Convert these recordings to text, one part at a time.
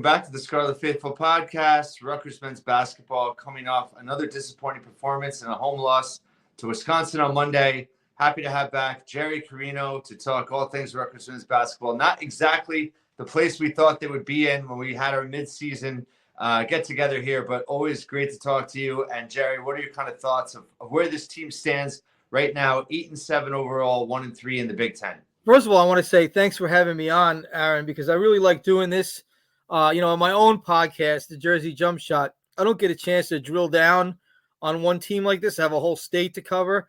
back to the Scarlet Faithful podcast. Rutgers men's basketball coming off another disappointing performance and a home loss to Wisconsin on Monday. Happy to have back Jerry Carino to talk all things Rutgers men's basketball. Not exactly the place we thought they would be in when we had our midseason get together here, but always great to talk to you. And Jerry, what are your kind of thoughts of where this team stands right now? 8-7 overall, 1-3 in the Big Ten. First of all, I want to say thanks for having me on, Aaron, because I really like doing this. On my own podcast, the Jersey Jump Shot, I don't get a chance to drill down on one team like this. I have a whole state to cover.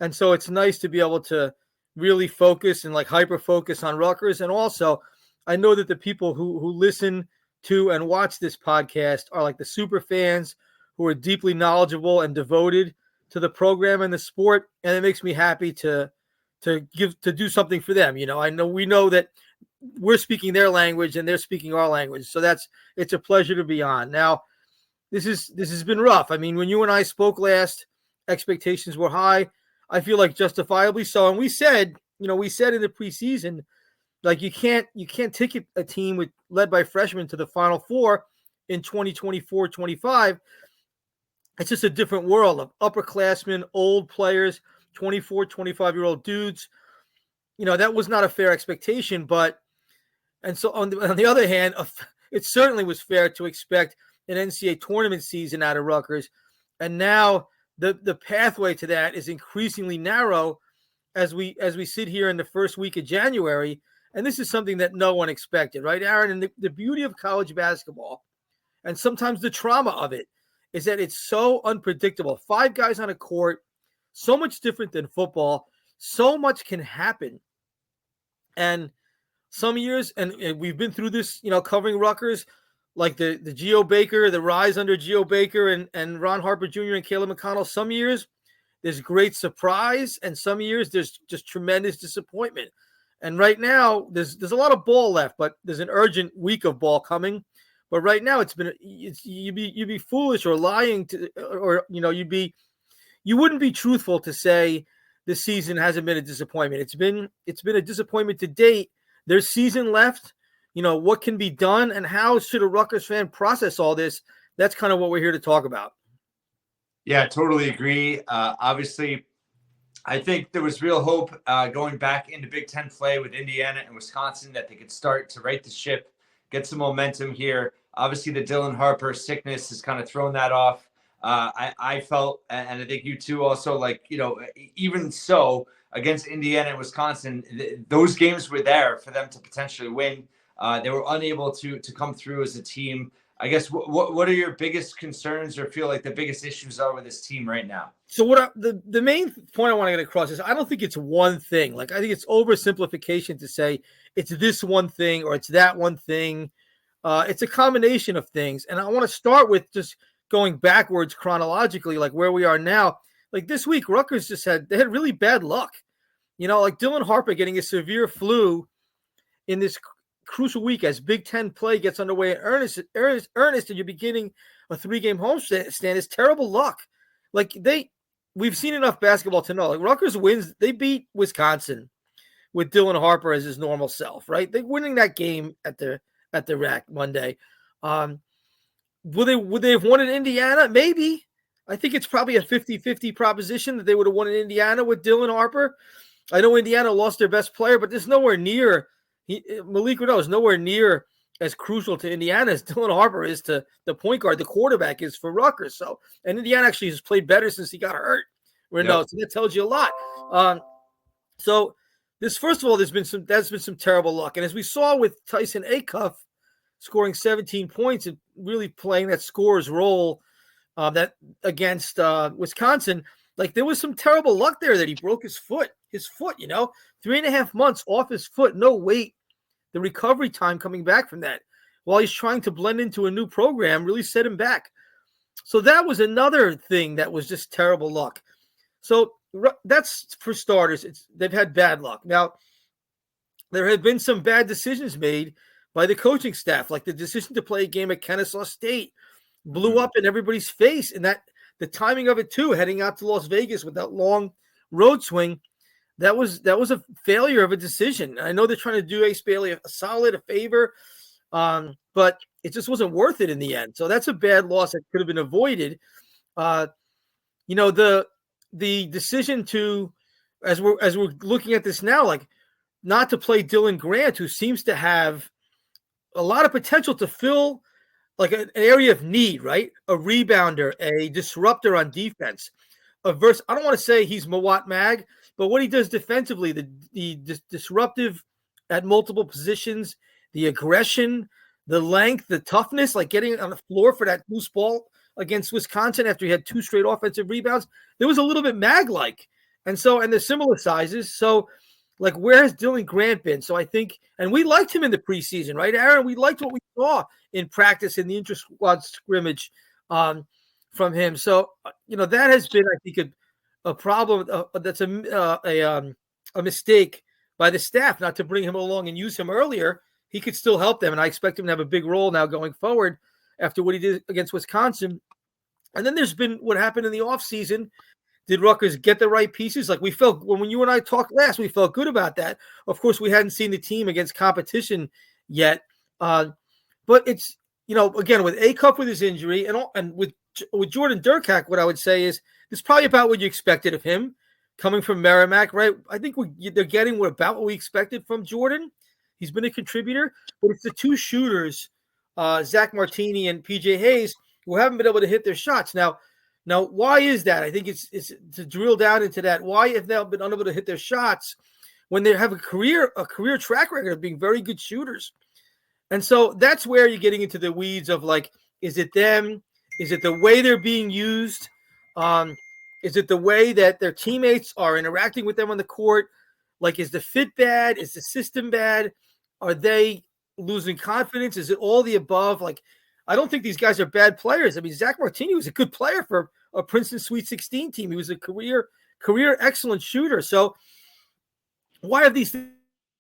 And so it's nice to be able to really focus and like hyper focus on Rutgers. And also, I know that the people who listen to and watch this podcast are like the super fans who are deeply knowledgeable and devoted to the program and the sport. And it makes me happy to do something for them. We know that we're speaking their language and they're speaking our language. So it's a pleasure to be on. Now, this has been rough. I mean, when you and I spoke last, expectations were high. I feel like justifiably so. And we said in the preseason, like you can't take a team led by freshmen to the Final Four in 2024-25. It's just a different world of upperclassmen, old players, 24, 25-year-old dudes. That was not a fair expectation, and so on the other hand, it certainly was fair to expect an NCAA tournament season out of Rutgers. And now the pathway to that is increasingly narrow as we sit here in the first week of January. And this is something that no one expected, right, Aaron? And the beauty of college basketball, and sometimes the trauma of it, is that it's so unpredictable. 5 guys on a court, so much different than football. So much can happen. And some years, and we've been through this, covering Rutgers, like the Geo Baker, the rise under Geo Baker and Ron Harper Jr. and Caleb McConnell. Some years there's great surprise, and some years there's just tremendous disappointment. And right now there's a lot of ball left, but there's an urgent week of ball coming. But right now you'd be foolish or lying you wouldn't be truthful to say the season hasn't been a disappointment. It's been a disappointment to date. There's season left. What can be done and how should a Rutgers fan process all this? That's kind of what we're here to talk about. Yeah, totally agree. Obviously, I think there was real hope going back into Big Ten play with Indiana and Wisconsin that they could start to right the ship, get some momentum here. Obviously, the Dylan Harper sickness has kind of thrown that off. I felt, and I think you too also, even so, against Indiana and Wisconsin, those games were there for them to potentially win. They were unable to come through as a team. I guess what are your biggest concerns or feel like the biggest issues are with this team right now? So the main point I want to get across is I don't think it's one thing. Like I think it's oversimplification to say it's this one thing or it's that one thing. It's a combination of things. And I want to start with just going backwards chronologically, like where we are now. Like this week, Rutgers they had really bad luck. Like Dylan Harper getting a severe flu in this crucial week as Big Ten play gets underway in earnest, and you're beginning a 3-game homestand is terrible luck. Like we've seen enough basketball to know, like Rutgers wins, they beat Wisconsin with Dylan Harper as his normal self, right? They're winning that game at the rack Monday. Would they have won in Indiana? Maybe. I think it's probably a 50-50 proposition that they would have won in Indiana with Dylan Harper. I know Indiana lost their best player, but there's nowhere near Malik Renaud is nowhere near as crucial to Indiana as Dylan Harper is to the point guard, the quarterback is for Rutgers. So, and Indiana actually has played better since he got hurt. Renaud, yep. So that tells you a lot. So this, first of all, there's been some terrible luck. And as we saw with Tyson Acuff scoring 17 points and really playing that scorer's role that against Wisconsin, like there was some terrible luck there that he broke his foot, 3.5 months off his foot, no weight. The recovery time coming back from that while he's trying to blend into a new program really set him back. So that was another thing that was just terrible luck. So that's for starters. They've had bad luck. Now, there have been some bad decisions made by the coaching staff, like the decision to play a game at Kennesaw State blew up in everybody's face. And that the timing of it too, heading out to Las Vegas with that long road swing, that was a failure of a decision. I know they're trying to do Ace Bailey a favor, but it just wasn't worth it in the end. So that's a bad loss that could have been avoided. The decision to, as we're looking at this now, like not to play Dylan Grant, who seems to have a lot of potential to fill like an area of need, right? A rebounder, a disruptor on defense. I don't want to say he's Mawat Mag, but what he does defensively, the disruptive at multiple positions, the aggression, the length, the toughness, like getting on the floor for that loose ball against Wisconsin after he had 2 straight offensive rebounds. There was a little bit Mag-like. And they're similar sizes. So, like, where has Dylan Grant been? So I think, and we liked him in the preseason, right, Aaron? We liked what we saw in practice in the inter-squad scrimmage from him. So, that has been, I think, a problem. That's a mistake by the staff not to bring him along and use him earlier. He could still help them, and I expect him to have a big role now going forward after what he did against Wisconsin. And then there's been what happened in the offseason. Did Rutgers get the right pieces? Like we felt when you and I talked last, we felt good about that. Of course, we hadn't seen the team against competition yet. But it's, again, with Acuff with his injury and with Jordan Durkak, what I would say is it's probably about what you expected of him coming from Merrimack, right? I think they're getting about what we expected from Jordan. He's been a contributor, but it's the 2 shooters, Zach Martini and PJ Hayes, who haven't been able to hit their shots. Now, why is that? I think it's to drill down into that. Why have they been unable to hit their shots when they have a career track record of being very good shooters? And so that's where you're getting into the weeds of like, is it them? Is it the way they're being used? Is it the way that their teammates are interacting with them on the court? Like, is the fit bad? Is the system bad? Are they losing confidence? Is it all the above? Like, I don't think these guys are bad players. I mean, Zach Martini was a good player for a Princeton Sweet 16 team. He was a career excellent shooter. So why have these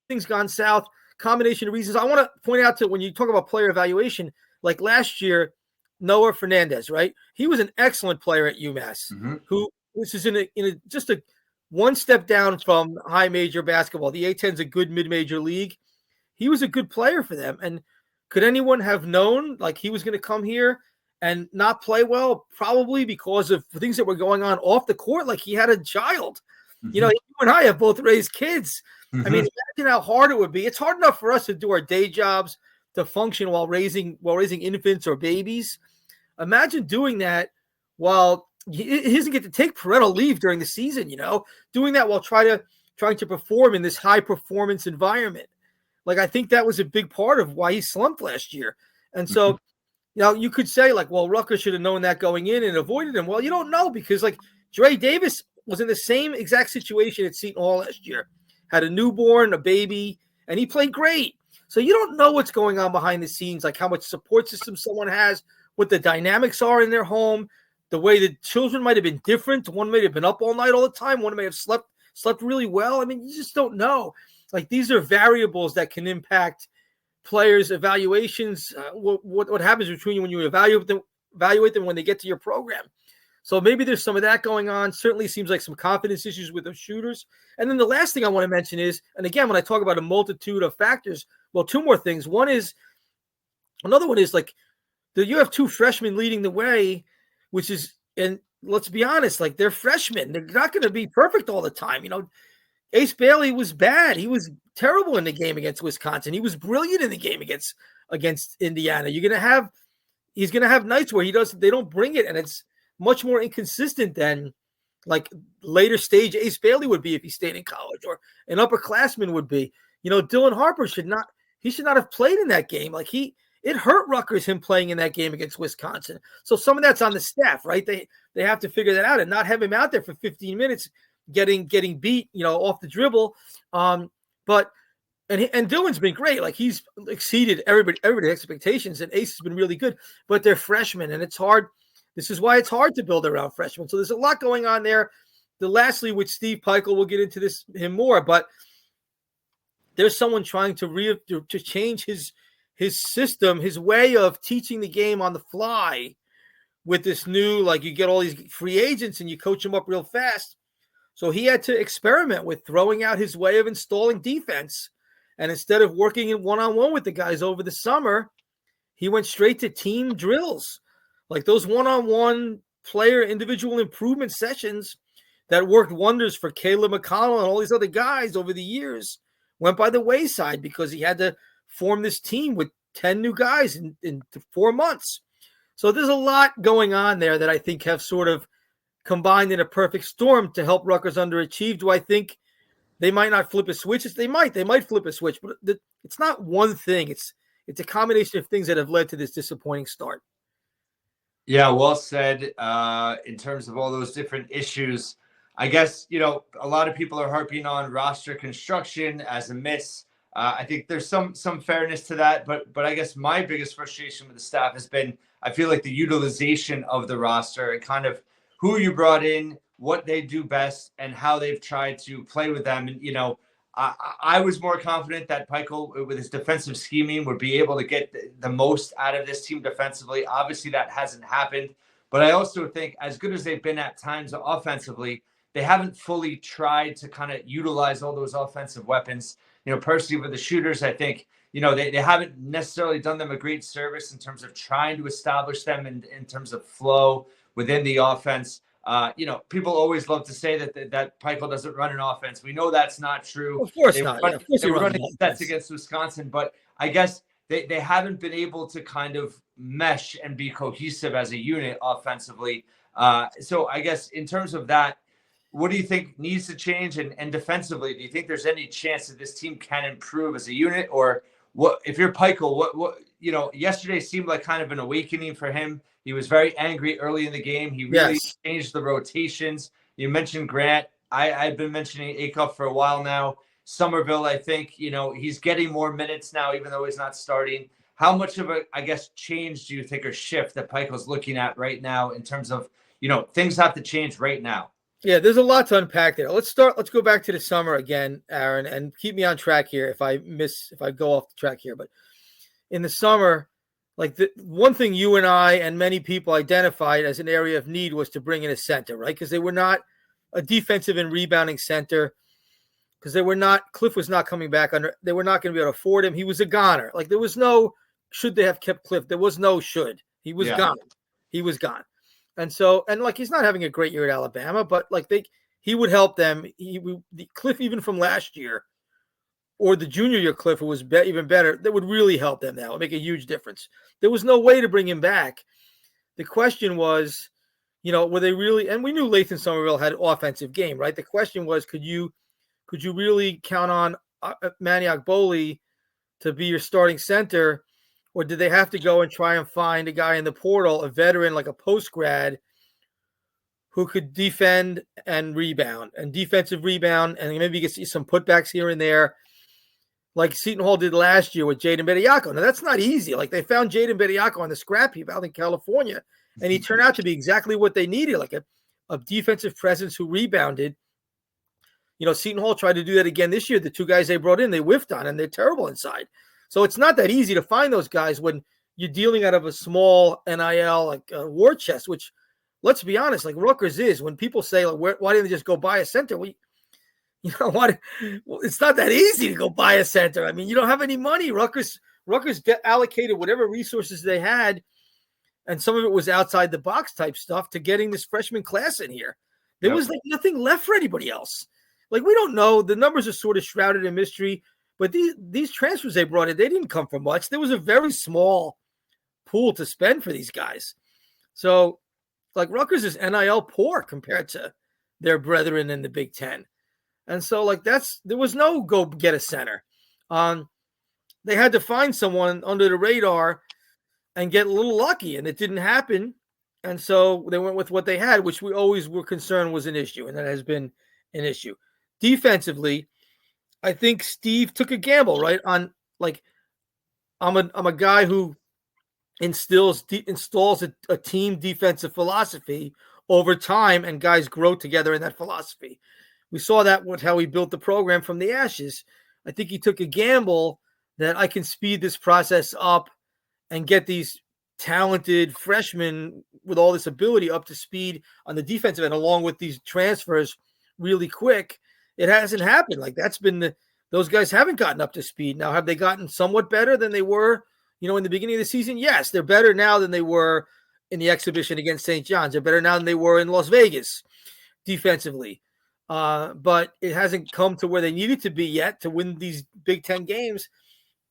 things gone south? Combination of reasons. I want to point out to when you talk about player evaluation, like last year, Noah Fernandez, right? He was an excellent player at UMass, which is in just a one step down from high major basketball. The A-10 is a good mid-major league. He was a good player for them. And could anyone have known like he was going to come here and not play well? Probably because of things that were going on off the court. Like he had a child. You and I have both raised kids. I mean, imagine how hard it would be. It's hard enough for us to do our day jobs, to function while raising infants or babies. Imagine doing that while he doesn't get to take parental leave during the season, doing that while trying to perform in this high performance environment. Like, I think that was a big part of why he slumped last year. And so, you could say like, well, Rutgers should have known that going in and avoided him. Well, you don't know because like Dre Davis was in the same exact situation at Seton Hall last year, had a newborn, a baby, and he played great. So you don't know what's going on behind the scenes, like how much support system someone has, what the dynamics are in their home, the way the children might have been different. One may have been up all night all the time. One may have slept really well. I mean, you just don't know. Like these are variables that can impact players' evaluations. What happens between you when you evaluate them when they get to your program. So maybe there's some of that going on. Certainly seems like some confidence issues with those shooters. And then the last thing I want to mention is, and again, when I talk about a multitude of factors, well, 2 more things. Another one is like you have 2 freshmen leading the way, which is, and let's be honest, like they're freshmen. They're not going to be perfect all the time. Ace Bailey was bad. He was terrible in the game against Wisconsin. He was brilliant in the game against Indiana. He's going to have nights where they don't bring it, and it's much more inconsistent than like later stage Ace Bailey would be if he stayed in college, or an upperclassman would be. Dylan Harper should not have played in that game. Like it hurt Rutgers him playing in that game against Wisconsin. So some of that's on the staff, right? They have to figure that out and not have him out there for 15 minutes getting beat, off the dribble. But Dylan's been great. Like he's exceeded everybody's expectations, and Ace has been really good. But they're freshmen, and it's hard. This is why it's hard to build around freshmen. So there's a lot going on there. Lastly, with Steve Pikiell, we'll get into him more, but there's someone trying to change his system, his way of teaching the game on the fly with this new, like you get all these free agents and you coach them up real fast. So he had to experiment with throwing out his way of installing defense. And instead of working in one-on-one with the guys over the summer, he went straight to team drills, like those one-on-one player individual improvement sessions that worked wonders for Caleb McConnell and all these other guys over the years went by the wayside because he had to form this team with 10 new guys in 4 months. So there's a lot going on there that I think have sort of combined in a perfect storm to help Rutgers underachieve. Do I think they might not flip a switch? They might flip a switch, but it's not one thing. It's a combination of things that have led to this disappointing start. Yeah, well said. In terms of all those different issues, I guess, a lot of people are harping on roster construction as a miss. I think there's some fairness to that, but I guess my biggest frustration with the staff has been, I feel like, the utilization of the roster and kind of who you brought in, what they do best, and how they've tried to play with them. And I was more confident that Pikiell, with his defensive scheming, would be able to get the most out of this team defensively. Obviously, that hasn't happened, but I also think, as good as they've been at times offensively, they haven't fully tried to kind of utilize all those offensive weapons. Personally, with the shooters, I think, they haven't necessarily done them a great service in terms of trying to establish them in terms of flow within the offense. People always love to say that Pikiell doesn't run an offense. We know that's not true. Of course not. Of course they were running sets against Wisconsin, but I guess they haven't been able to kind of mesh and be cohesive as a unit offensively. So I guess in terms of that, what do you think needs to change? And defensively, do you think there's any chance that this team can improve as a unit? Or what if you're Pikiell, what yesterday seemed like kind of an awakening for him. He was very angry early in the game. He really changed the rotations. You mentioned Grant. I've been mentioning Acuff for a while now. Somerville, I think, he's getting more minutes now, even though he's not starting. How much of a, I guess, change do you think, or shift that Pikiell's looking at right now in terms of, things have to change right now? Yeah, there's a lot to unpack there. Let's go back to the summer again, Aaron, and keep me on track here if I go off the track here. But in the summer, like the one thing you and I and many people identified as an area of need was to bring in a center, right? Because they were not a defensive and rebounding center, because Cliff was not coming back they were not going to be able to afford him. He was a goner. Like there was no, should they have kept Cliff? There was no should. He was gone. He was gone. And so, and like, he's not having a great year at Alabama, but like he would help them. The Cliff, even from last year, or the junior year Cliff, who was even better, that would really help them now. It would make a huge difference. There was no way to bring him back. The question was, were they really, and we knew Lathan Somerville had an offensive game, right? The question was, could you really count on Maniac Boley to be your starting center? Or did they have to go and try and find a guy in the portal, a veteran, like a post grad, who could defend and rebound and defensive rebound, and maybe you could see some putbacks here and there, like Seton Hall did last year with Jaden Bediako. Now, that's not easy. Like, they found Jaden Bediako on the scrap heap out in California, and he turned out to be exactly what they needed, like a defensive presence who rebounded. Seton Hall tried to do that again this year. The two guys they brought in, they whiffed on, and they're terrible inside. So it's not that easy to find those guys when you're dealing out of a small NIL, like war chest, which, let's be honest, like Rutgers is. When people say, like, why didn't they just go buy a center? What? It's not that easy to go buy a center. I mean, you don't have any money. Rutgers allocated whatever resources they had, and some of it was outside the box type stuff, to getting this freshman class in here. There was like nothing left for anybody else. Like, we don't know. The numbers are sort of shrouded in mystery. But these transfers they brought in, they didn't come from much. There was a very small pool to spend for these guys. So, like, Rutgers is NIL poor compared to their brethren in the Big Ten. And so, like, there was no go get a center. They had to find someone under the radar and get a little lucky, and it didn't happen. And so they went with what they had, which we always were concerned was an issue, and that has been an issue. Defensively, I think Steve took a gamble, right? On, like, I'm a guy who installs a team defensive philosophy over time, and guys grow together in that philosophy. We saw that with how he built the program from the ashes. I think he took a gamble that I can speed this process up and get these talented freshmen with all this ability up to speed on the defensive end, along with these transfers really quick. It hasn't happened. Like, that's been those guys haven't gotten up to speed. Now, have they gotten somewhat better than they were in the beginning of the season? Yes, they're better now than they were in the exhibition against St. John's. They're better now than they were in Las Vegas defensively. But it hasn't come to where they needed to be yet to win these Big Ten games.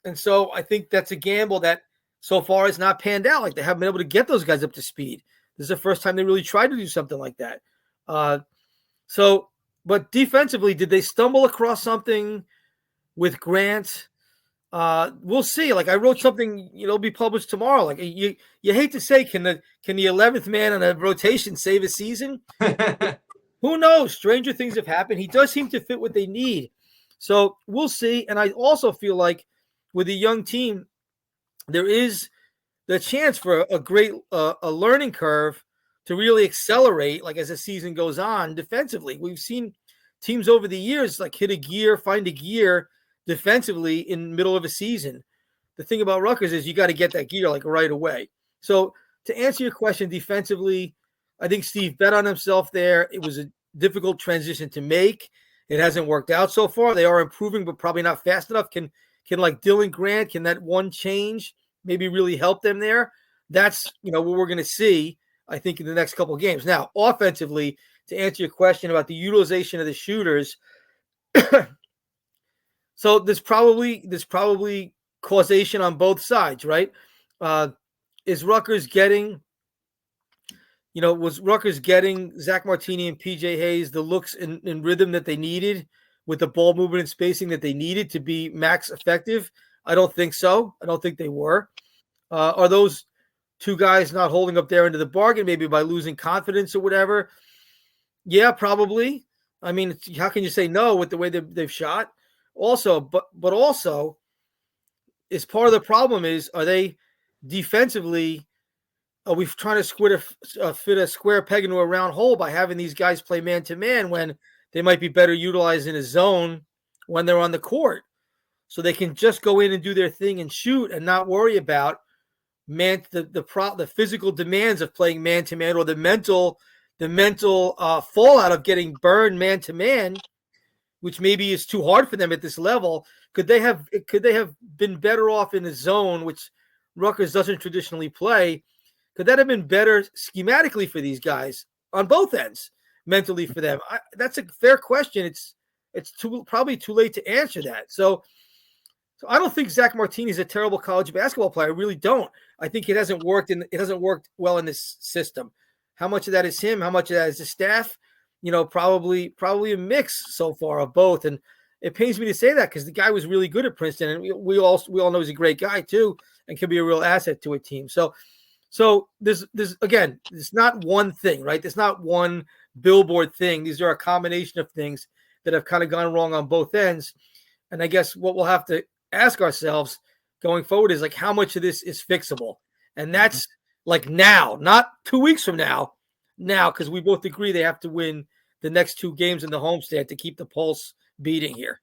And so I think that's a gamble that so far has not panned out. Like, they haven't been able to get those guys up to speed. This is the first time they really tried to do something like that. But defensively, did they stumble across something with Grant? We'll see. Like, I wrote something, it'll be published tomorrow. Like, you hate to say, can the 11th man on a rotation save a season? Who knows? Stranger things have happened. He does seem to fit what they need. So we'll see. And I also feel like with a young team, there is the chance for a great a learning curve to really accelerate, like, as the season goes on defensively. We've seen teams over the years like find a gear defensively in the middle of a season. The thing about Rutgers is you got to get that gear like right away. So to answer your question defensively, I think Steve bet on himself there. It was a difficult transition to make. It hasn't worked out so far. They are improving, but probably not fast enough. Can like Dylan Grant, can that one change maybe really help them there? That's, what we're going to see, I think, in the next couple of games. Now, offensively, to answer your question about the utilization of the shooters, so there's probably causation on both sides, right? Is Rutgers getting, was Rutgers getting Zach Martini and PJ Hayes the looks and rhythm that they needed with the ball movement and spacing that they needed to be max effective? I don't think so. I don't think they were. Are those two guys not holding up their end of the bargain, maybe by losing confidence or whatever? Yeah, probably. I mean, how can you say no with the way they've shot? Also, but also, is part of the problem is, are they defensively? Are we trying to fit a square peg into a round hole by having these guys play man to man when they might be better utilized in a zone when they're on the court, so they can just go in and do their thing and shoot and not worry about the physical demands of playing man to man, or the mental fallout of getting burned man to man, which maybe is too hard for them at this level. Could they have been better off in a zone, which Rutgers doesn't traditionally play? Could that have been better schematically for these guys on both ends, mentally for them? That's a fair question. It's probably too late to answer that. So I don't think Zach Martini is a terrible college basketball player. I really don't. I think it hasn't worked well in this system. How much of that is him? How much of that is the staff? Probably a mix so far of both. And it pains me to say that because the guy was really good at Princeton, and we all know he's a great guy too, and can be a real asset to a team. So there's again, it's not one thing, right? There's not one billboard thing. These are a combination of things that have kind of gone wrong on both ends. And I guess what we'll have to ask ourselves going forward is, like, how much of this is fixable? And that's like now, not 2 weeks from now, because we both agree they have to win the next two games in the homestand to keep the pulse beating here.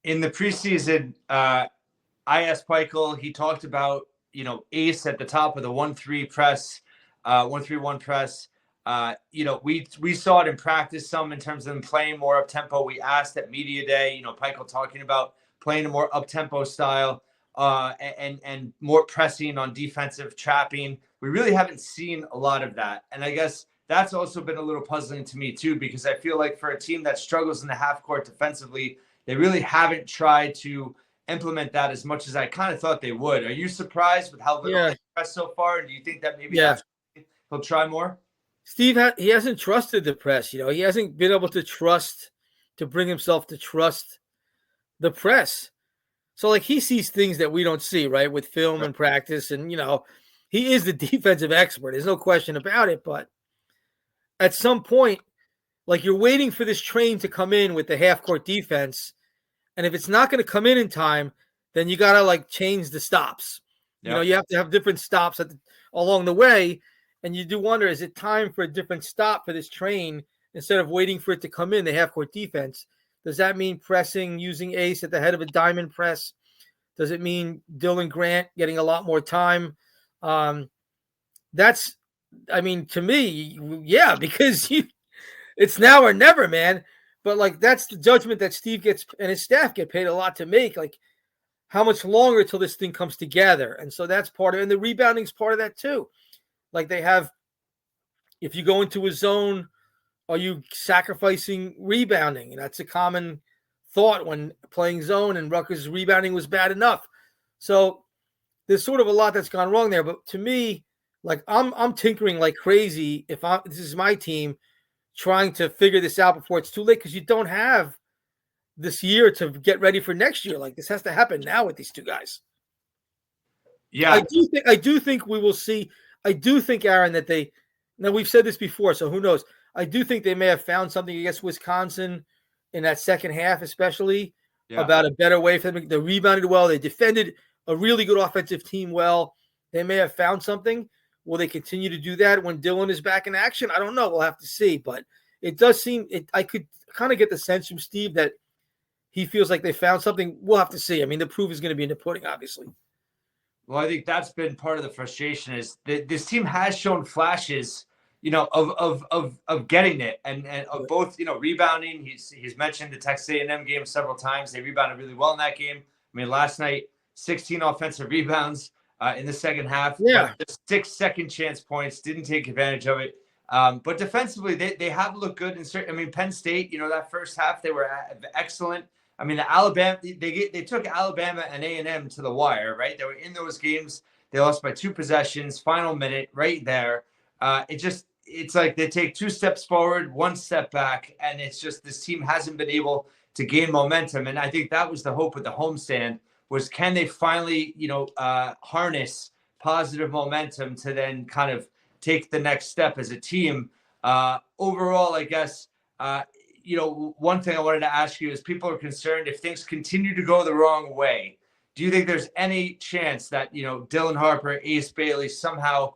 In the preseason, I asked Pikiell, he talked about, ace at the top of the 1-3 press, 1-3-1 press. We saw it in practice some in terms of them playing more up tempo. We asked at media day, Pikiell talking about playing a more up tempo style and more pressing on defensive trapping. We really haven't seen a lot of that, and I guess that's also been a little puzzling to me too, because I feel like for a team that struggles in the half court defensively, they really haven't tried to implement that as much as I kind of thought they would. Are you surprised with how little they press so far? And do you think that maybe he'll try more? Steve, he hasn't trusted the press. He hasn't been able to bring himself to trust the press. So, like, he sees things that we don't see, right, with film and practice. And, he is the defensive expert. There's no question about it. But at some point, like, you're waiting for this train to come in with the half-court defense. And if it's not going to come in time, then you got to, like, change the stops. Yep. You have to have different stops along the way. And you do wonder, is it time for a different stop for this train instead of waiting for it to come in, the half-court defense? Does that mean pressing, using ace at the head of a diamond press? Does it mean Dylan Grant getting a lot more time? To me, yeah, because it's now or never, man. But, like, that's the judgment that Steve gets and his staff get paid a lot to make. Like, how much longer till this thing comes together? And so that's part of it. And the rebounding is part of that too. Like they have, if you go into a zone, are you sacrificing rebounding? And that's a common thought when playing zone, and Rutgers' rebounding was bad enough. So there's sort of a lot that's gone wrong there. But to me, like I'm tinkering like crazy if this is my team trying to figure this out before it's too late, because you don't have this year to get ready for next year. Like this has to happen now with these two guys. Yeah, I do think we will see. I do think, Aaron, that now we've said this before, so who knows? I do think they may have found something against Wisconsin in that second half, especially about a better way for them. They rebounded well. They defended a really good offensive team well. They may have found something. Will they continue to do that when Dylan is back in action? I don't know. We'll have to see. But it does seem I could kind of get the sense from Steve that he feels like they found something. We'll have to see. I mean, the proof is going to be in the pudding, obviously. Well, I think that's been part of the frustration is that this team has shown flashes, of getting it and of both, rebounding. He's mentioned the Texas A&M game several times. They rebounded really well in that game. I mean, last night, 16 offensive rebounds in the second half. Yeah. But just 6 second chance points, didn't take advantage of it. But defensively, they have looked good. Penn State, that first half, they were excellent. I mean, the Alabama, they took Alabama and A&M to the wire, right? They were in those games. They lost by 2 possessions, final minute, right there. It's like they take 2 steps forward, 1 step back, and it's just this team hasn't been able to gain momentum. And I think that was the hope with the homestand was can they finally, harness positive momentum to then kind of take the next step as a team. Overall, I guess, one thing I wanted to ask you is people are concerned if things continue to go the wrong way. Do you think there's any chance that, Dylan Harper, Ace Bailey somehow,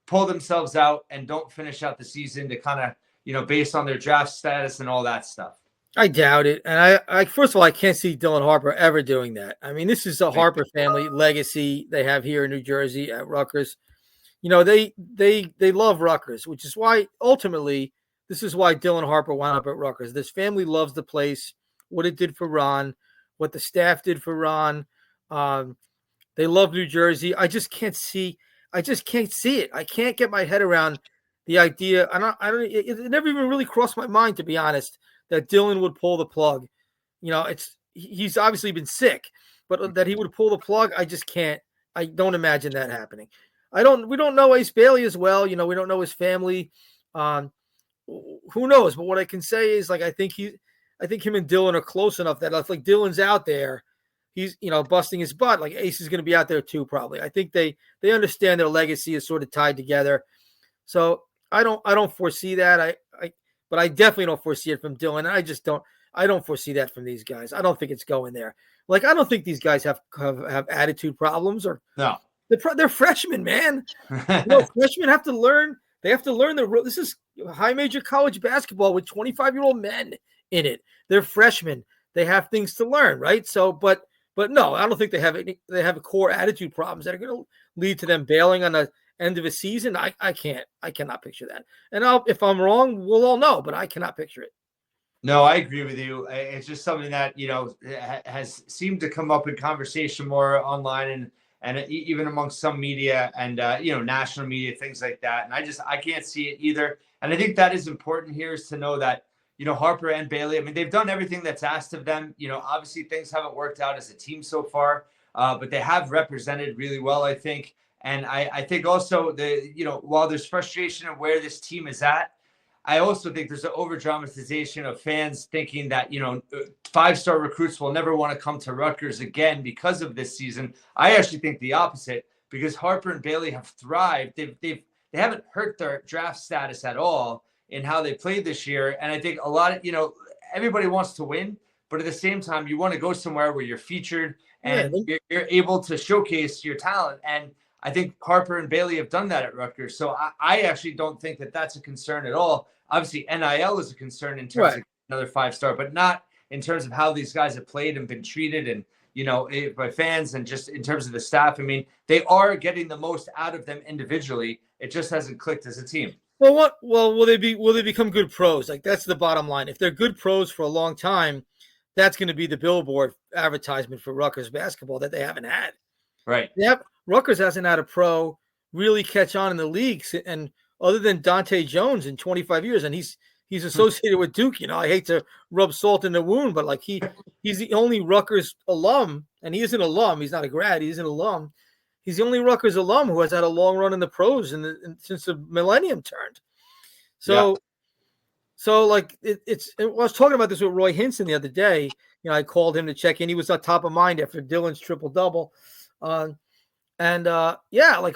pull themselves out and don't finish out the season to kind of, based on their draft status and all that stuff? I doubt it. And I first of all, I can't see Dylan Harper ever doing that. I mean, this is a Harper family legacy they have here in New Jersey at Rutgers. They love Rutgers, which is why ultimately this is why Dylan Harper wound up at Rutgers. This family loves the place, what it did for Ron, what the staff did for Ron. They love New Jersey. I just can't see it. I can't get my head around the idea. It never even really crossed my mind, to be honest, that Dylan would pull the plug. He's obviously been sick, but that he would pull the plug, I just can't. I don't imagine that happening. We don't know Ace Bailey as well. We don't know his family. Who knows? But what I can say is, like, I think him and Dylan are close enough that if like Dylan's out there, he's busting his butt. Like Ace is going to be out there too, probably. I think they understand their legacy is sort of tied together. So I don't foresee that. But I definitely don't foresee it from Dylan. I don't foresee that from these guys. I don't think it's going there. Like I don't think these guys have attitude problems or no. They're freshmen, man. Freshmen have to learn. They have to learn this is high major college basketball with 25-year-old men in it. They're freshmen. They have things to learn, right? So, but no, I don't think they have core attitude problems that are going to lead to them bailing on the end of a season. I cannot picture that. And if I'm wrong, we'll all know, but I cannot picture it. No, I agree with you. It's just something that, has seemed to come up in conversation more online and even amongst some media and, national media, things like that. And I can't see it either. And I think that is important here is to know that, Harper and Bailey, I mean, they've done everything that's asked of them. Obviously things haven't worked out as a team so far, but they have represented really well, I think. And I think also while there's frustration of where this team is at, I also think there's an over-dramatization of fans thinking that, 5-star recruits will never want to come to Rutgers again because of this season. I actually think the opposite, because Harper and Bailey have thrived. They haven't hurt their draft status at all in how they played this year. And I think a lot of, everybody wants to win, but at the same time, you want to go somewhere where you're featured and you're able to showcase your talent. And I think Harper and Bailey have done that at Rutgers. So I actually don't think that that's a concern at all. Obviously, NIL is a concern in terms of another 5-star, but not in terms of how these guys have played and been treated and, by fans and just in terms of the staff. I mean, they are getting the most out of them individually. It just hasn't clicked as a team. Well, will they become good pros? Like that's the bottom line. If they're good pros for a long time, that's going to be the billboard advertisement for Rutgers basketball that they haven't had. Right. Rutgers hasn't had a pro really catch on in the league, and other than Dante Jones in 25 years, and he's associated with Duke. I hate to rub salt in the wound, but like he's the only Rutgers alum, and he is an alum. He's not a grad. He's an alum. He's the only Rutgers alum who has had a long run in the pros since the millennium turned. So like I was talking about this with Roy Hinson the other day. I called him to check in. He was on top of mind after Dylan's triple double. Like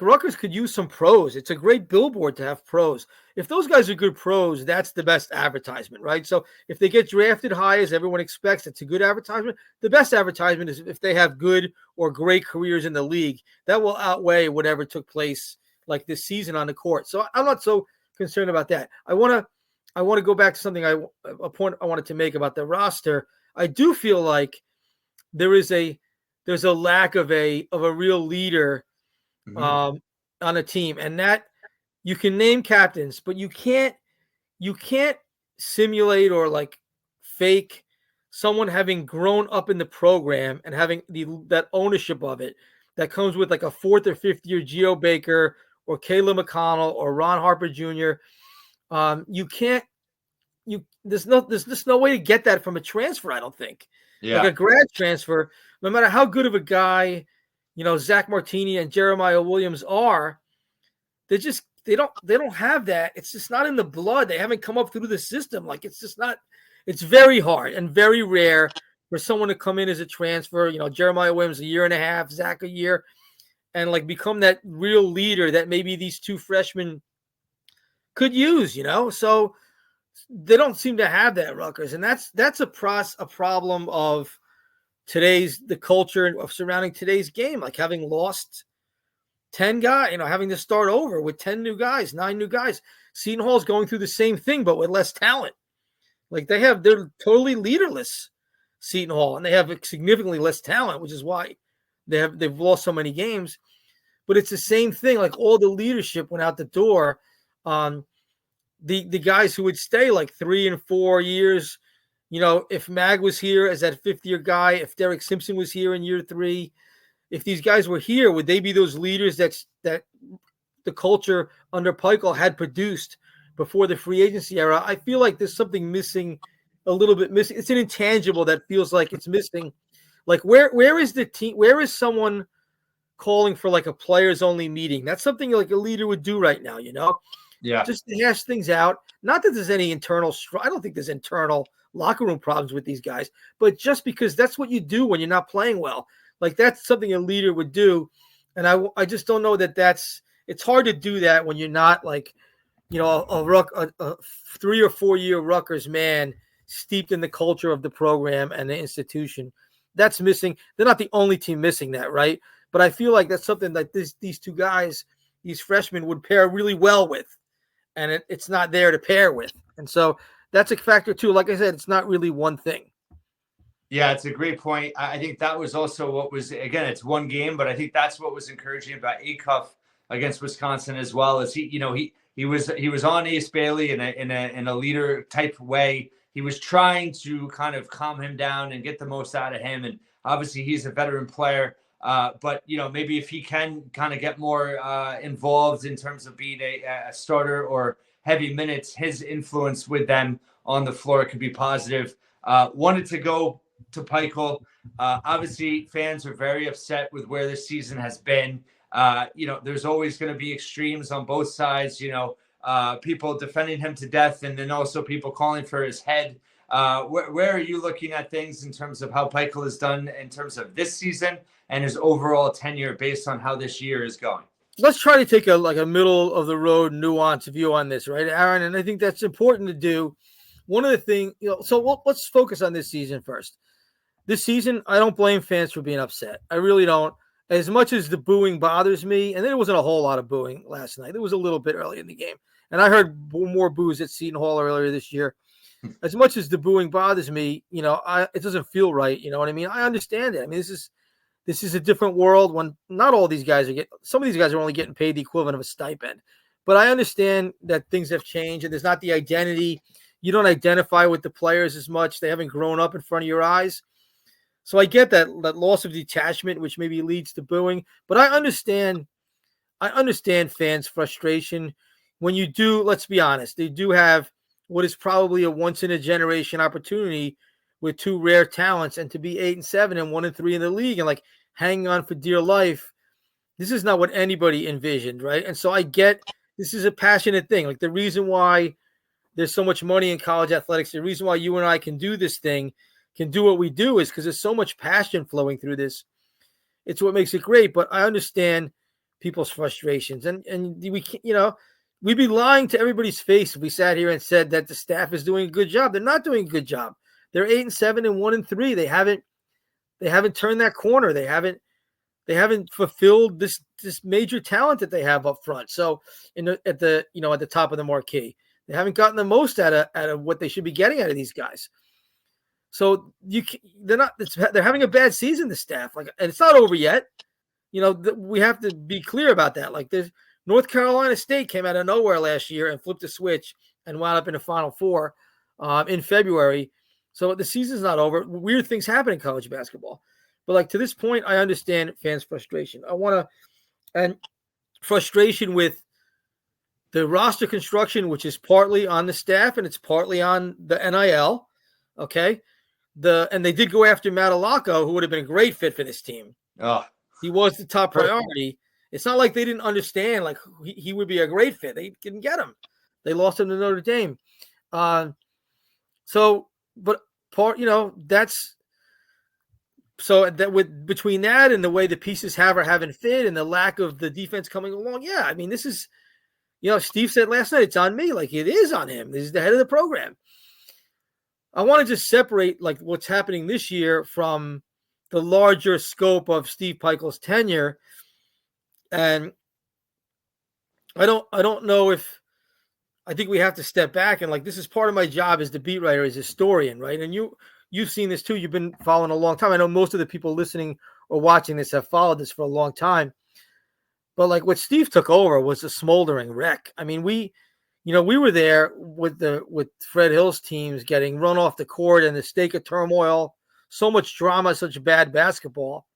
Rutgers could use some pros. It's a great billboard to have pros. If those guys are good pros, that's the best advertisement, right? So if they get drafted high, as everyone expects, it's a good advertisement. The best advertisement is if they have good or great careers in the league. That will outweigh whatever took place like this season on the court. So I'm not so concerned about that. I want to go back to something a point I wanted to make about the roster. I do feel like there's a lack of a real leader on a team, and that you can name captains, but you can't simulate or like fake someone having grown up in the program and having that ownership of it that comes with like a 4th or 5th year Geo Baker or Caleb McConnell or Ron Harper Jr. There's just no way to get that from a transfer, I don't think. Like a grad transfer, no matter how good of a guy, Zach Martini and Jeremiah Williams are, they don't have that. It's just not in the blood. They haven't come up through the system. Like it's just not. It's very hard and very rare for someone to come in as a transfer. Jeremiah Williams a year and a half, Zach a year, and like become that real leader that maybe these two freshmen could use. So they don't seem to have that, Rutgers, and that's a problem of the culture of surrounding today's game, like having lost 10 guys, having to start over with 10 new guys, 9 new guys. Seton Hall's going through the same thing, but with less talent. Like they're totally leaderless, Seton Hall, and they have significantly less talent, which is why they've lost so many games. But it's the same thing. Like all the leadership went out the door. The guys who would stay like 3 and 4 years, if Mag was here as that 5th year guy, if Derek Simpson was here in year 3, if these guys were here, would they be those leaders that the culture under Pikiell had produced before the free agency era? I feel like there's something missing, a little bit missing. It's an intangible that feels like it's missing. Like where is the team? Where is someone calling for like a players only meeting? That's something like a leader would do right now, Yeah. Just to hash things out. Not that there's any I don't think there's internal locker room problems with these guys, but just because that's what you do when you're not playing well. Like that's something a leader would do. And I just don't know it's hard to do that when you're not like, a 3 or 4 year Rutgers man steeped in the culture of the program and the institution. That's missing. They're not the only team missing that, right? But I feel like that's something that these two guys, these freshmen would pair really well with. And it's not there to pair with. And so that's a factor too. Like I said, it's not really one thing. Yeah, it's a great point. I think that was also what was, again, it's one game, but I think that's what was encouraging about Acuff against Wisconsin as well. As he was on Ace Bailey in a leader type way. He was trying to kind of calm him down and get the most out of him. And obviously he's a veteran player. But maybe if he can kind of get more involved in terms of being a starter or heavy minutes, his influence with them on the floor could be positive. Wanted to go to Pikiell. Obviously, fans are very upset with where this season has been. There's always going to be extremes on both sides. People defending him to death, and then also people calling for his head. Where are you looking at things in terms of how Pikiell has done in terms of this season and his overall tenure based on how this year is going? Let's try to take a middle of the road nuanced view on this, right, Aaron? And I think that's important to do. One of the things, so let's focus on this season first. This season, I don't blame fans for being upset. I really don't. As much as the booing bothers me, and there wasn't a whole lot of booing last night. There was a little bit early in the game. And I heard more boos at Seton Hall earlier this year. As much as the booing bothers me, it doesn't feel right. You know what I mean? I understand it. I mean, this is a different world when not all these guys some of these guys are only getting paid the equivalent of a stipend. But I understand that things have changed and there's not the identity. You don't identify with the players as much. They haven't grown up in front of your eyes. So I get that loss of detachment, which maybe leads to booing. But I understand fans' frustration when you do. Let's be honest, they do have what is probably a once in a generation opportunity with two rare talents, and to be 8-7 and 1-3 in the league and like hanging on for dear life. This is not what anybody envisioned, right? And so I get this is a passionate thing. Like the reason why there's so much money in college athletics, the reason why you and I can do this thing, can do what we do, is because there's so much passion flowing through this. It's what makes it great. But I understand people's frustrations, and we can't, we'd be lying to everybody's face if we sat here and said that the staff is doing a good job. They're not doing a good job. They're 8-7 and 1-3. They haven't turned that corner. They haven't fulfilled this major talent that they have up front. So at the top of the marquee, they haven't gotten the most out of what they should be getting out of these guys. So they're having a bad season, the staff, and it's not over yet. We have to be clear about that. Like there's North Carolina State came out of nowhere last year and flipped a switch and wound up in the Final Four in February. So the season's not over. Weird things happen in college basketball. But like to this point, I understand fans' frustration. And frustration with the roster construction, which is partly on the staff and it's partly on the NIL. Okay. And they did go after Matalako, who would have been a great fit for this team. Oh. He was the top priority. It's not like they didn't understand, like he would be a great fit. They didn't get him. They lost him to Notre Dame. That's so that with between that and the way the pieces have or haven't fit and the lack of the defense coming along. Yeah. I mean, this is, Steve said last night, it's on me. Like it is on him. This is the head of the program. I want to just separate like what's happening this year from the larger scope of Steve Pikiell's tenure. And I don't know if I think we have to step back and like this is part of my job as the beat writer, as a historian, right? And you've seen this too. You've been following a long time. I know most of the people listening or watching this have followed this for a long time. But like what Steve took over was a smoldering wreck. I mean, we were there with Fred Hill's teams getting run off the court and the stake of turmoil, so much drama, such bad basketball.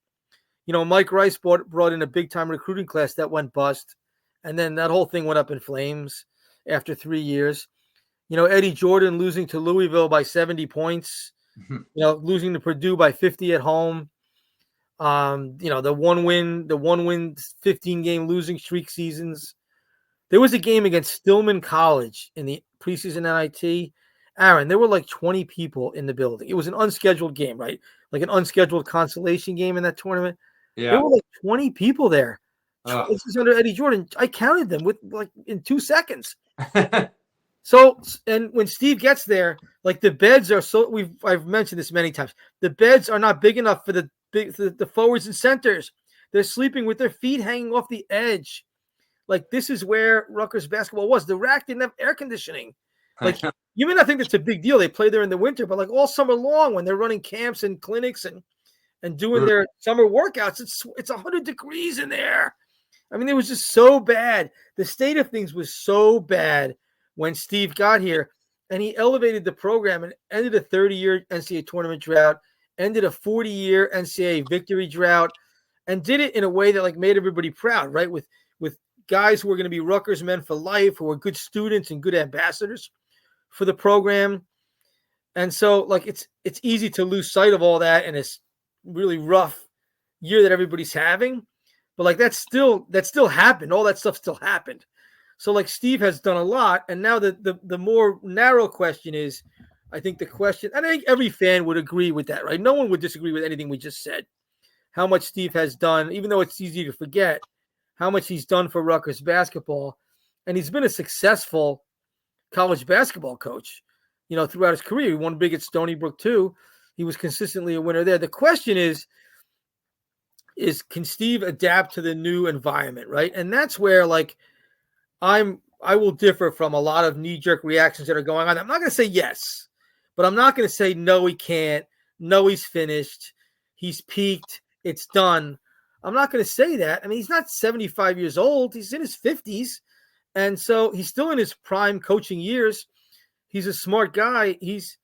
Mike Rice brought in a big-time recruiting class that went bust, and then that whole thing went up in flames after 3 years. Eddie Jordan losing to Louisville by 70 points, losing to Purdue by 50 at home. The one win 15-game losing streak seasons. There was a game against Stillman College in the preseason NIT. Aaron, there were like 20 people in the building. It was an unscheduled game, right? Like an unscheduled consolation game in that tournament. Yeah. There were like 20 people there. This is under Eddie Jordan. I counted them with like in 2 seconds. So, and when Steve gets there, like the beds are I've mentioned this many times. The beds are not big enough for the forwards and centers. They're sleeping with their feet hanging off the edge. Like this is where Rutgers basketball was. The rack didn't have air conditioning. Like you may not think that's a big deal. They play there in the winter, but like all summer long when they're running camps and clinics and doing their summer workouts, it's 100 degrees in there. I mean, it was just so bad. The state of things was so bad when Steve got here, and he elevated the program and ended a 30-year NCAA tournament drought, ended a 40-year NCAA victory drought, and did it in a way that like made everybody proud, right? With guys who were going to be Rutgers men for life, who were good students and good ambassadors for the program. And so like it's easy to lose sight of all that in this really rough year that everybody's having. But like that still happened. All that stuff still happened. So like Steve has done a lot. And now the more narrow question is, I think every fan would agree with that, right? No one would disagree with anything we just said. How much Steve has done, even though it's easy to forget, how much he's done for Rutgers basketball. And he's been a successful college basketball coach, throughout his career. He won big at Stony Brook too. He was consistently a winner there. The question is can Steve adapt to the new environment, right? And that's where like I will differ from a lot of knee-jerk reactions that are going on. I'm not going to say yes, but I'm not going to say no, he can't. No, he's finished. He's peaked. It's done. I'm not going to say that. I mean, he's not 75 years old. He's in his 50s. And so he's still in his prime coaching years. he's a smart guy. He's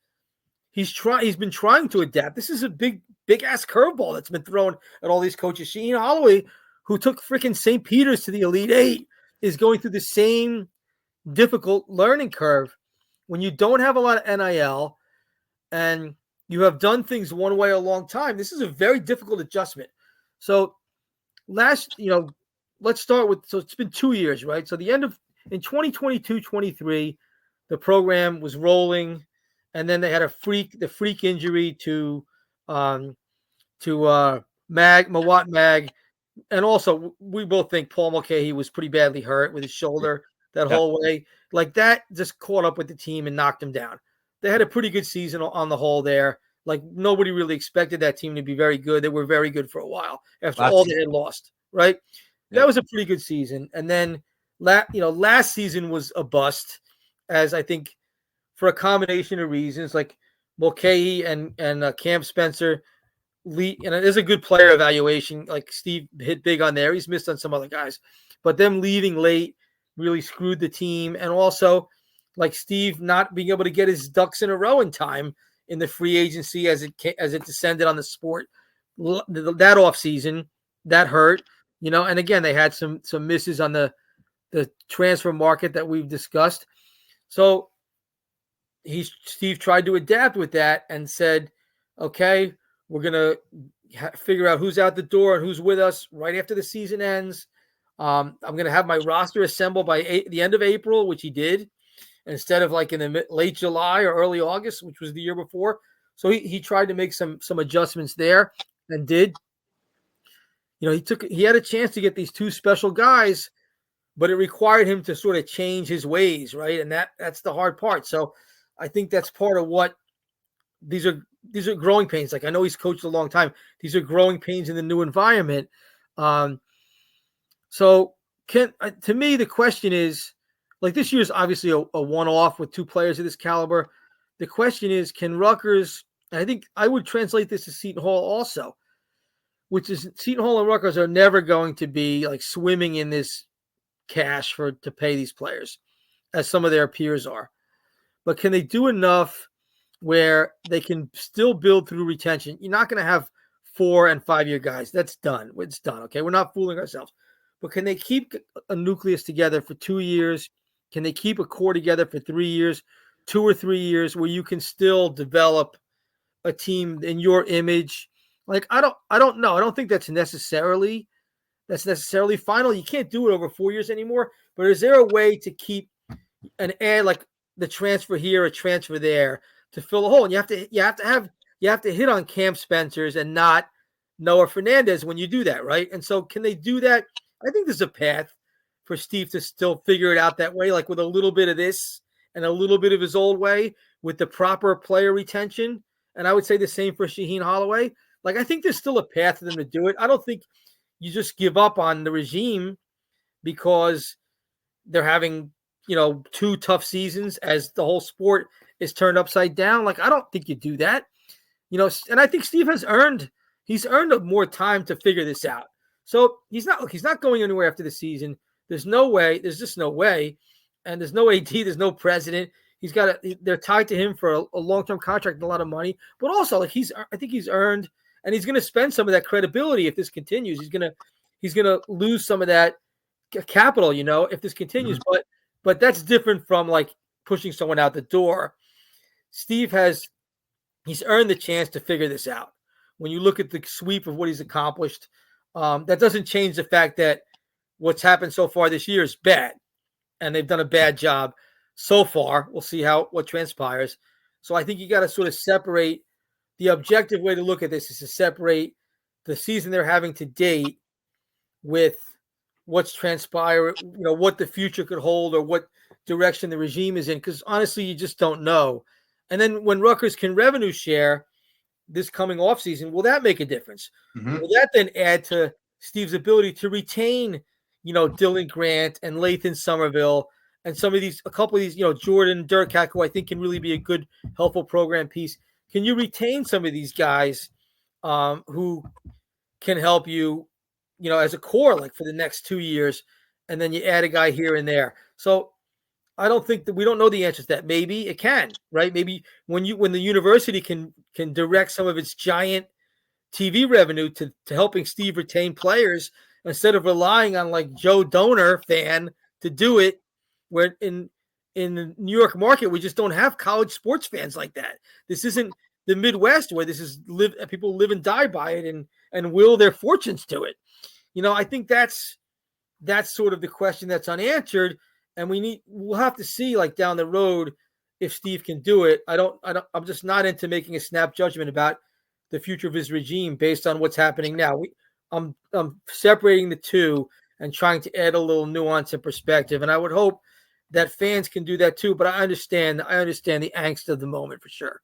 been trying to adapt. This is a big ass curveball that's been thrown at all these coaches. Shaheen Holloway, who took freaking St. Peter's to the Elite Eight, is going through the same difficult learning curve. When you don't have a lot of NIL and you have done things one way a long time, this is a very difficult adjustment. So let's start with, so it's been 2 years, right? So in 2022-23, the program was rolling, and then they had the freak injury to Mawot Mag. And also, we both think Paul Mulcahy was pretty badly hurt with his shoulder that whole way. Like, that just caught up with the team and knocked him down. They had a pretty good season on the whole there. Like, nobody really expected that team to be very good. They were very good for a while after all they had lost, right? That was a pretty good season. And then, last season was a bust, as I think for a combination of reasons, like Mulcahy and Cam Spencer. And it is a good player evaluation. Like, Steve hit big on there. He's missed on some other guys. But them leaving late really screwed the team. And also, like, Steve not being able to get his ducks in a row in time in the free agency as it descended on the sport. That offseason, that hurt. And again, they had some misses on the transfer market that we've discussed. So Steve tried to adapt with that and said, okay, we're going to figure out who's out the door and who's with us right after the season ends. I'm going to have my roster assembled by the end of April, which he did, instead of like in the late July or early August, which was the year before. So he tried to make some adjustments there and did. He had a chance to get these two special guys, but it required him to sort of change his ways, right? And that's the hard part. So I think that's part of what these are growing pains. Like, I know he's coached a long time. These are growing pains in the new environment. So to me, the question is, like, this year's obviously a one-off with two players of this caliber. The question is, can Rutgers, and I think I would translate this to Seton Hall also, which is Seton Hall and Rutgers are never going to be like swimming in this cash to pay these players as some of their peers are. But can they do enough where they can still build through retention? You're not going to have 4 and 5 year guys. That's done. It's done. Okay. We're not fooling ourselves. But can they keep a nucleus together for 2 years? Can they keep a core together for 3 years, 2 or 3 years, where you can still develop a team in your image? Like, I don't know. I don't think that's necessarily final. You can't do it over 4 years anymore. But is there a way to keep an add, like the transfer here, a transfer there, to fill a hole? And you have to hit on Cam Spencer's and not Noah Fernandez when you do that, right? And so, can they do that? I think there's a path for Steve to still figure it out that way, like with a little bit of this and a little bit of his old way with the proper player retention. And I would say the same for Shaheen Holloway. Like, I think there's still a path for them to do it. I don't think you just give up on the regime because they're having, 2 tough seasons as the whole sport is turned upside down. Like, I don't think you do that, and I think Steve has earned more time to figure this out. So he's not going anywhere after the season. There's just no way. And there's no AD, there's no president. They're tied to him for a long-term contract and a lot of money, but also, like, I think he's earned, and he's going to spend some of that credibility if this continues. He's going to lose some of that capital, if this continues. Mm-hmm. But that's different from like pushing someone out the door. Steve he's earned the chance to figure this out. When you look at the sweep of what he's accomplished, that doesn't change the fact that what's happened so far this year is bad, and they've done a bad job so far. We'll see what transpires. So I think you got to sort of separate. The objective way to look at this is to separate the season they're having to date with what's transpired, what the future could hold or what direction the regime is in. Because honestly, you just don't know. And then when Rutgers can revenue share this coming offseason, will that make a difference? Mm-hmm. Will that then add to Steve's ability to retain, Dylan Grant and Lathan Somerville and a couple of these, Jordan Durkak, who I think can really be a good, helpful program piece? Can you retain some of these guys who can help you, as a core, like for the next 2 years, and then you add a guy here and there? So I don't think that we don't know the answer to that. Maybe it can, right? Maybe when the university can direct some of its giant TV revenue to helping Steve retain players instead of relying on like Joe Donor fan to do it, where in the New York market we just don't have college sports fans like that. This isn't the Midwest where this is people live and die by it and will their fortunes to it. I think that's sort of the question that's unanswered, and we'll have to see like down the road if Steve can do it. I'm just not into making a snap judgment about the future of his regime based on what's happening now. I'm separating the two and trying to add a little nuance and perspective, and I would hope that fans can do that too. But I understand the angst of the moment for sure.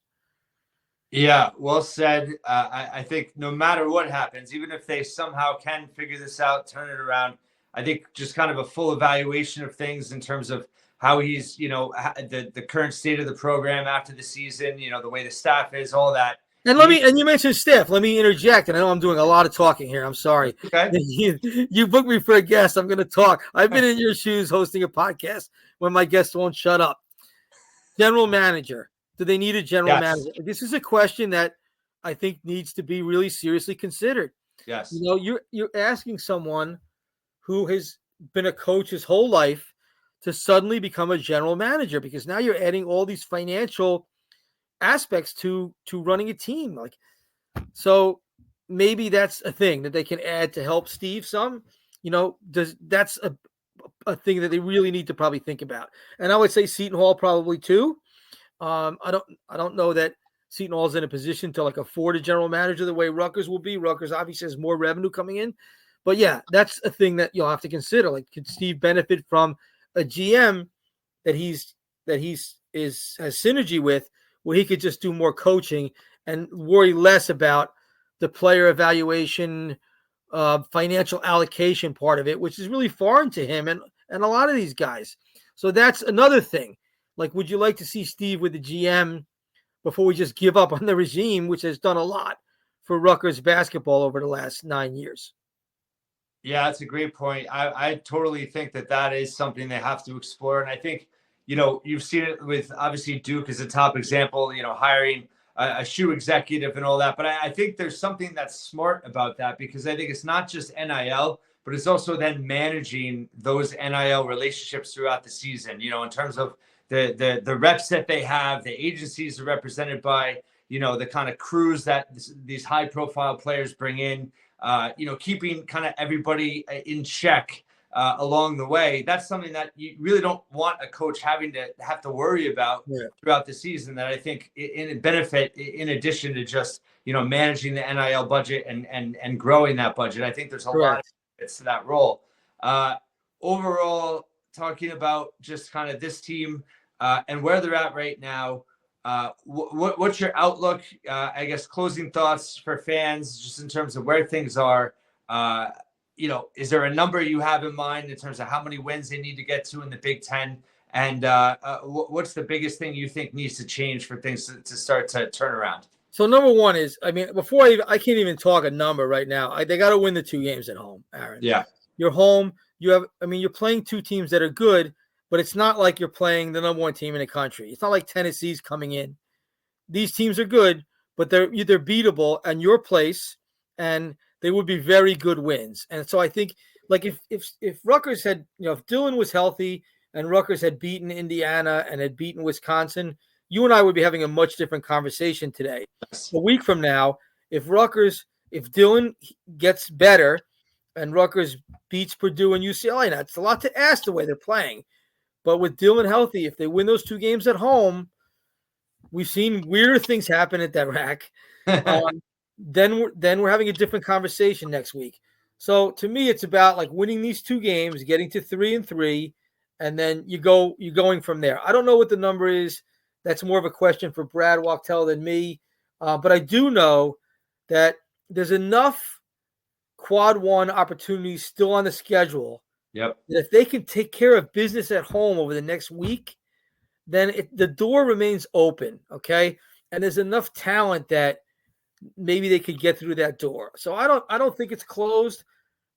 Yeah, well said. I think no matter what happens, even if they somehow can figure this out, turn it around, I think just kind of a full evaluation of things in terms of how he's, the current state of the program after the season, the way the staff is, all that. And you mentioned staff. Let me interject. And I know I'm doing a lot of talking here. I'm sorry. Okay. You booked me for a guest. I'm going to talk. I've been in your shoes hosting a podcast when my guests won't shut up. General manager. Do they need a general manager? This is a question that I think needs to be really seriously considered. Yes. You're asking someone who has been a coach his whole life to suddenly become a general manager, because now you're adding all these financial aspects to running a team. So maybe that's a thing that they can add to help Steve some. That's a thing that they really need to probably think about. And I would say Seton Hall probably too. I don't know that Seton Hall is in a position to afford a general manager the way Rutgers will be. Rutgers obviously has more revenue coming in, but yeah, that's a thing that you'll have to consider. Could Steve benefit from a GM that has synergy with, where he could just do more coaching and worry less about the player evaluation, financial allocation part of it, which is really foreign to him and a lot of these guys. So that's another thing. Would you like to see Steve with the GM before we just give up on the regime, which has done a lot for Rutgers basketball over the last 9 years? Yeah, that's a great point. I totally think that is something they have to explore. And I think, you've seen it with obviously Duke as a top example, hiring a shoe executive and all that. But I think there's something that's smart about that, because I think it's not just NIL, but it's also then managing those NIL relationships throughout the season, in terms of the reps that they have, the agencies are represented by, the kind of crews that these high profile players bring in, keeping kind of everybody in check along the way. That's something that you really don't want a coach having to have to worry about throughout the season, that I think in benefit, in addition to just, managing the NIL budget and growing that budget. I think there's a lot of benefits to that role. Overall, talking about just kind of this team and where they're at right now, what's your outlook? I guess closing thoughts for fans, just in terms of where things are. Is there a number you have in mind in terms of how many wins they need to get to in the Big Ten? And what's the biggest thing you think needs to change for things to start to turn around? So number one is, before I can't even talk a number right now. They got to win the 2 games at home, Aaron. Yeah. You're home. You're playing 2 teams that are good, but it's not like you're playing the number 1 team in the country. It's not like Tennessee's coming in. These teams are good, but they're beatable in your place, and they would be very good wins. And so I think, if Rutgers had, if Dillon was healthy and Rutgers had beaten Indiana and had beaten Wisconsin, you and I would be having a much different conversation today. A week from now, if Dillon gets better and Rutgers beats Purdue and UCLA, now it's a lot to ask the way they're playing. But with Dillon healthy, if they win those 2 games at home, we've seen weirder things happen at that rack. Then we're having a different conversation next week. So to me, it's about winning these 2 games, getting to 3-3, and then you're going from there. I don't know what the number is. That's more of a question for Brad Wachtel than me. But I do know that there's enough quad 1 opportunities still on the schedule. Yep. That if they can take care of business at home over the next week, then the door remains open. Okay. And there's enough talent that maybe they could get through that door. So I don't think it's closed.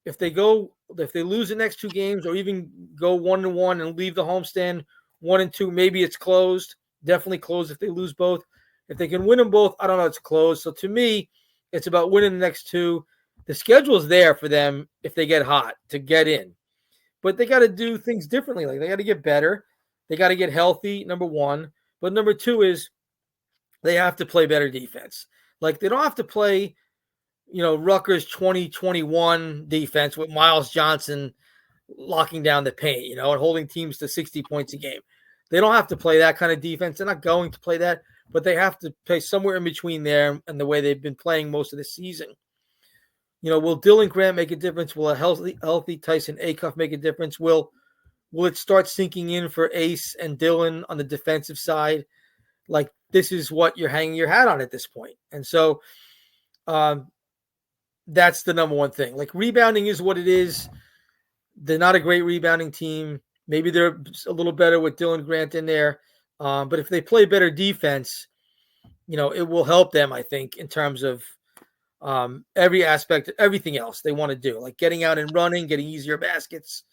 If they lose the next 2 games, or even go 1-1 and leave the homestand 1 and 2, maybe it's closed. Definitely closed if they lose both. If they can win them both, I don't know, it's closed. So to me, it's about winning the next two. The schedule is there for them if they get hot to get in. But they got to do things differently. Like they got to get better. They got to get healthy, number one. But number two is they have to play better defense. Like they don't have to play, Rutgers 2021 defense with Miles Johnson locking down the paint, and holding teams to 60 points a game. They don't have to play that kind of defense. They're not going to play that, but they have to play somewhere in between there and the way they've been playing most of the season. Will Dylan Grant make a difference? Will a healthy Tyson Acuff make a difference? Will it start sinking in for Ace and Dylan on the defensive side? Like, this is what you're hanging your hat on at this point. And so that's the number one thing. Like, rebounding is what it is. They're not a great rebounding team. Maybe they're a little better with Dylan Grant in there. But if they play better defense, it will help them, I think, in terms of every aspect, everything else they want to do, like getting out and running, getting easier baskets.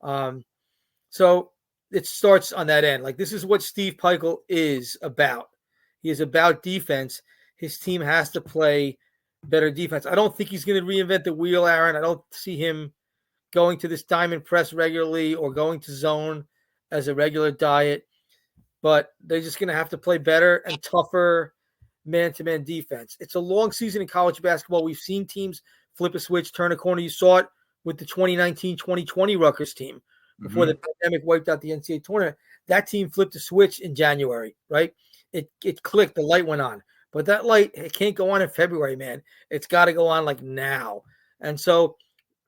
So it starts on that end. Like, this is what Steve Pikiell is about. He is about defense. His team has to play better defense. I don't think he's going to reinvent the wheel, Aaron. I don't see him going to this diamond press regularly or going to zone as a regular diet, but they're just going to have to play better and tougher man-to-man defense. It's a long season in college basketball. We've seen teams flip a switch, turn a corner. You saw it with the 2019-2020 Rutgers team before the pandemic wiped out the NCAA tournament. That team flipped a switch in January, right? It clicked. The light went on. But that light, it can't go on in February, man. It's got to go on like now. And so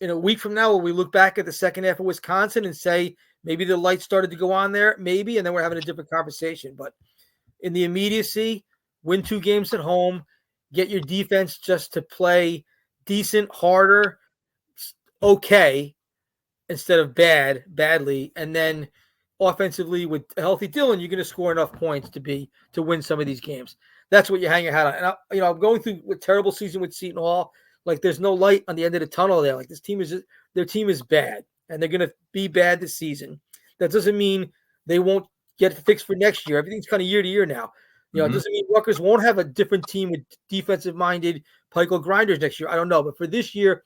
in a week from now, will we look back at the second half of Wisconsin and say maybe the light started to go on there? Maybe, and then we're having a different conversation. But in the immediacy, win 2 games at home, get your defense just to play harder, okay, instead of badly, and then offensively with a healthy Dylan, you're going to score enough points to win some of these games. That's what you hang your hat on. And I'm going through a terrible season with Seton Hall. Like, there's no light on the end of the tunnel there. Like, their team is bad, and they're going to be bad this season. That doesn't mean they won't get fixed for next year. Everything's kind of year to year now. It doesn't mean Rutgers won't have a different team with defensive-minded Pikiell grinders next year. I don't know. But for this year,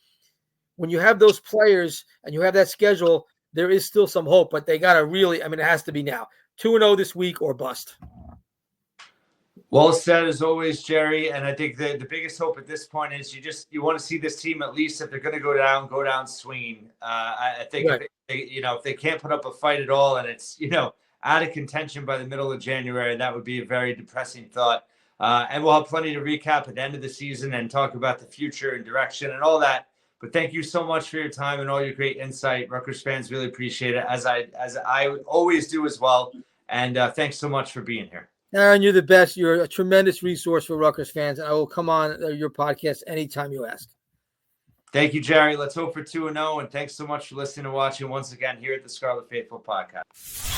when you have those players and you have that schedule, there is still some hope. But they got to really – it has to be now. 2-0 this week or bust. Well said, as always, Jerry. And I think the biggest hope at this point is you want to see this team, at least if they're going to go down swinging. I think right. If they can't put up a fight at all and it's out of contention by the middle of January, that would be a very depressing thought. And we'll have plenty to recap at the end of the season and talk about the future and direction and all that. But thank you so much for your time and all your great insight. Rutgers fans really appreciate it, as I always do as well. And thanks so much for being here. Aaron, you're the best. You're a tremendous resource for Rutgers fans. I will come on your podcast anytime you ask. Thank you, Jerry. Let's hope for 2-0. And thanks so much for listening and watching once again here at the Scarlet Faithful podcast.